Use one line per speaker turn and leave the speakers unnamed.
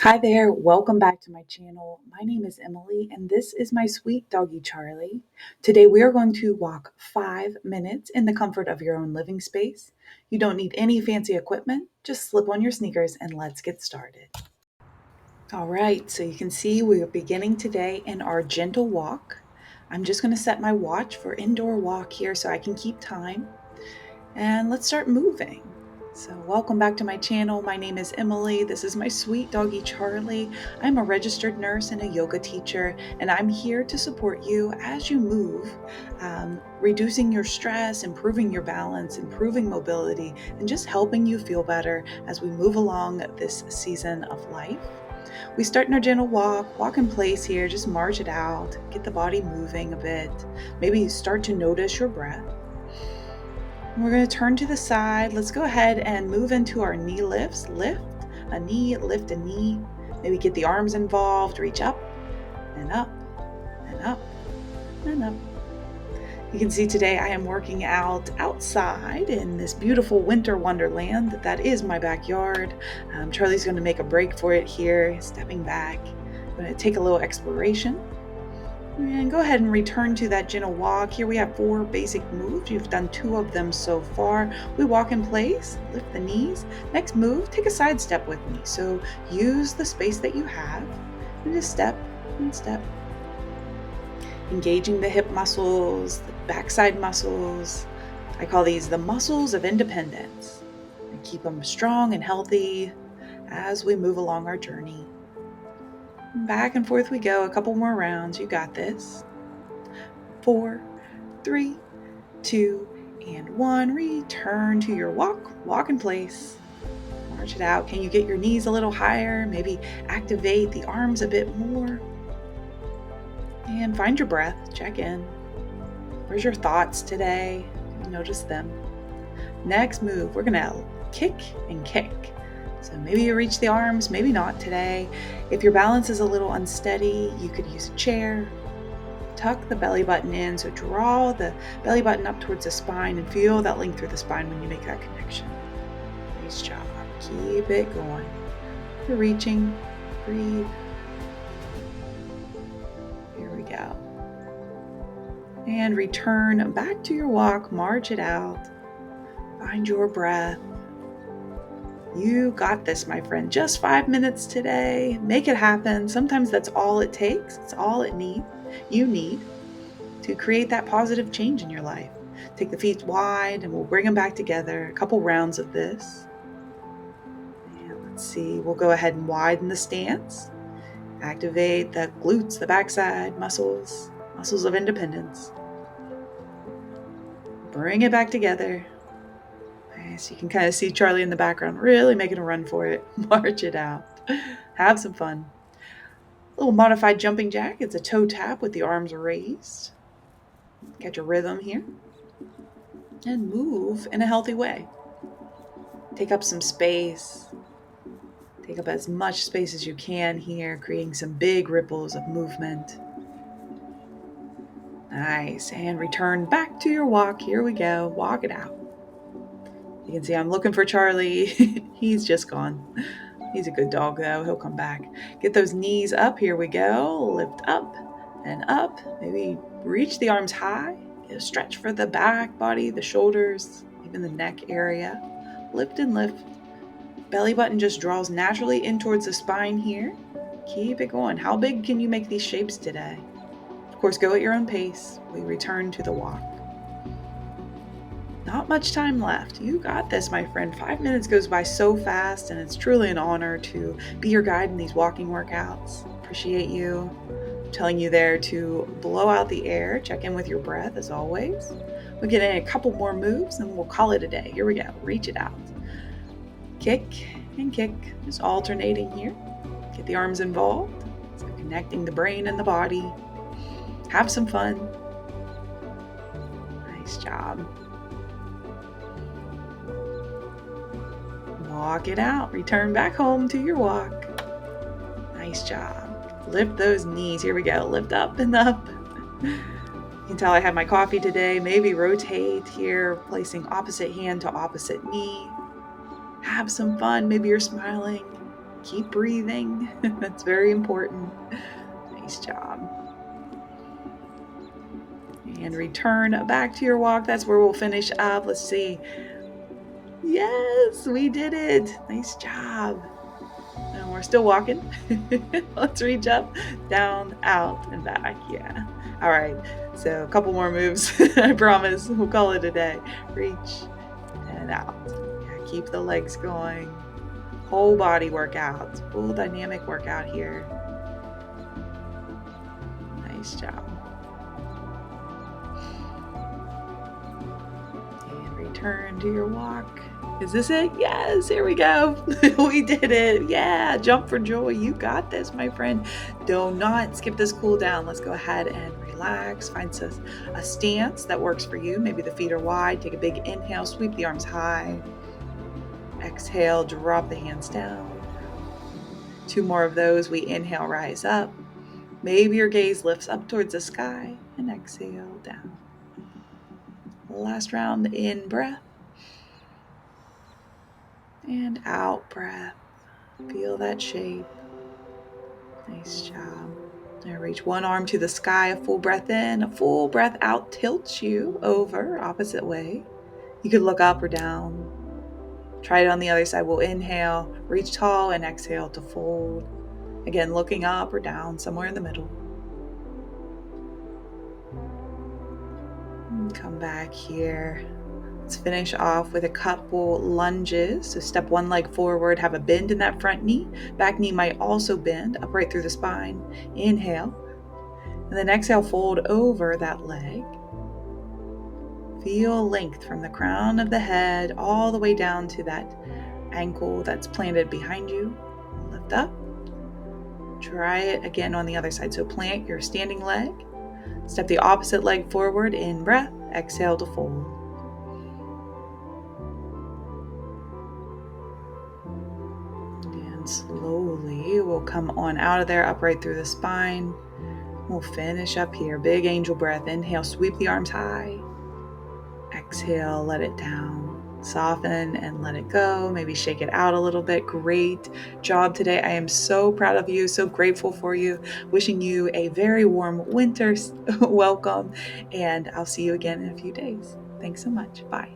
Hi there, welcome back to my channel. My name is Emily and this is my sweet doggy Charlie. Today we are going to walk 5 minutes in the comfort of your own living space. You don't need any fancy equipment, just slip on your sneakers and let's get started. All right, so you can see we are beginning today in our gentle walk. I'm just going to set my watch for indoor walk here so I can keep time. And let's start moving. So, welcome back to my channel. My name is Emily. This is my sweet doggy Charlie. I'm a registered nurse and a yoga teacher, and I'm here to support you as you move, reducing your stress, improving your balance, improving mobility, and just helping you feel better as we move along this season of life. We start in our gentle walk in place here, just march it out, get the body moving a bit, maybe start to notice your breath. We're going to turn to the side. Let's go ahead and move into our knee lifts. Lift a knee, lift a knee. Maybe get the arms involved. Reach up and up and up and up. You can see today I am working out outside in this beautiful winter wonderland that is my backyard. Charlie's going to make a break for it here, stepping back. I'm going to take a little exploration. And go ahead and return to that gentle walk. Here we have 4 basic moves. You've done 2 of them so far. We walk in place, lift the knees. Next move, take a side step with me. So use the space that you have and just step and step. Engaging the hip muscles, the backside muscles. I call these the muscles of independence. And keep them strong and healthy as we move along our journey. Back and forth we go, a couple more rounds. You got this. 4, 3, 2, and 1. Return to your walk. Walk in place. March it out. Can you get your knees a little higher? Maybe activate the arms a bit more. And find your breath. Check in. Where's your thoughts today? Notice them. Next move, we're going to kick and kick. So maybe you reach the arms, maybe not today. If your balance is a little unsteady, you could use a chair. Tuck the belly button in, so draw the belly button up towards the spine and feel that link through the spine when you make that connection. Nice job. Keep it going. You're reaching. Breathe. Here we go. And return back to your walk. March it out. Find your breath. You got this, my friend. Just 5 minutes today. Make it happen. Sometimes that's all it takes. It's all you need to create that positive change in your life. Take the feet wide and we'll bring them back together. A couple rounds of this. And let's see, we'll go ahead and widen the stance. Activate the glutes, the backside muscles of independence. Bring it back together. Nice. You can kind of see Charlie in the background, really making a run for it. March it out. Have some fun. A little modified jumping jack. It's a toe tap with the arms raised. Get your rhythm here. And move in a healthy way. Take up some space. Take up as much space as you can here, creating some big ripples of movement. Nice. And return back to your walk. Here we go. Walk it out. You can see I'm looking for Charlie. He's just gone. He's a good dog, though. He'll come back. Get those knees up. Here we go. Lift up and up. Maybe reach the arms high. Get a stretch for the back body, the shoulders, even the neck area. Lift and lift. Belly button just draws naturally in towards the spine here. Keep it going. How big can you make these shapes today? Of course, go at your own pace. We return to the walk. Not much time left. You got this, my friend. 5 minutes goes by so fast, and it's truly an honor to be your guide in these walking workouts. Appreciate you. I'm telling you there to blow out the air. Check in with your breath as always. We'll get in a couple more moves, and we'll call it a day. Here we go. Reach it out. Kick and kick. Just alternating here. Get the arms involved. So connecting the brain and the body. Have some fun. Nice job. Walk it out. Return back home to your walk. Nice job. Lift those knees. Here we go. Lift up and up. You can tell I had my coffee today. Maybe rotate here, placing opposite hand to opposite knee. Have some fun. Maybe you're smiling. Keep breathing. That's very important. Nice job. And return back to your walk. That's where we'll finish up. Let's see. Yes, we did it. Nice job. And we're still walking. Let's reach up, down, out, and back. Yeah. All right. So a couple more moves. I promise. We'll call it a day. Reach and out. Yeah, keep the legs going. Whole body workout. Full dynamic workout here. Nice job. And return to your walk. Is this it? Yes, here we go. We did it. Yeah, jump for joy. You got this, my friend. Do not skip this cool down. Let's go ahead and relax. Find a stance that works for you. Maybe the feet are wide. Take a big inhale, sweep the arms high. Exhale, drop the hands down. 2 more of those. We inhale, rise up. Maybe your gaze lifts up towards the sky, and exhale down. Last round, in breath and out breath. Feel that shape. Nice job. Now reach one arm to the sky, a full breath in, a full breath out tilts you over, opposite way. You could look up or down. Try it on the other side. We'll inhale, reach tall, and exhale to fold. Again, looking up or down, somewhere in the middle. And come back here. Let's finish off with a couple lunges. So step one leg forward, have a bend in that front knee. Back knee might also bend upright through the spine. Inhale. And then exhale, fold over that leg. Feel length from the crown of the head all the way down to that ankle that's planted behind you. Lift up. Try it again on the other side. So plant your standing leg. Step the opposite leg forward in breath. Exhale to fold. And slowly we'll come on out of there, upright through the spine. We'll finish up here. Big angel breath. Inhale, sweep the arms high. Exhale, let it down. Soften and let it go. Maybe shake it out a little bit. Great job today. I am so proud of you, so grateful for you. Wishing you a very warm winter welcome, and I'll see you again in a few days. Thanks so much. Bye.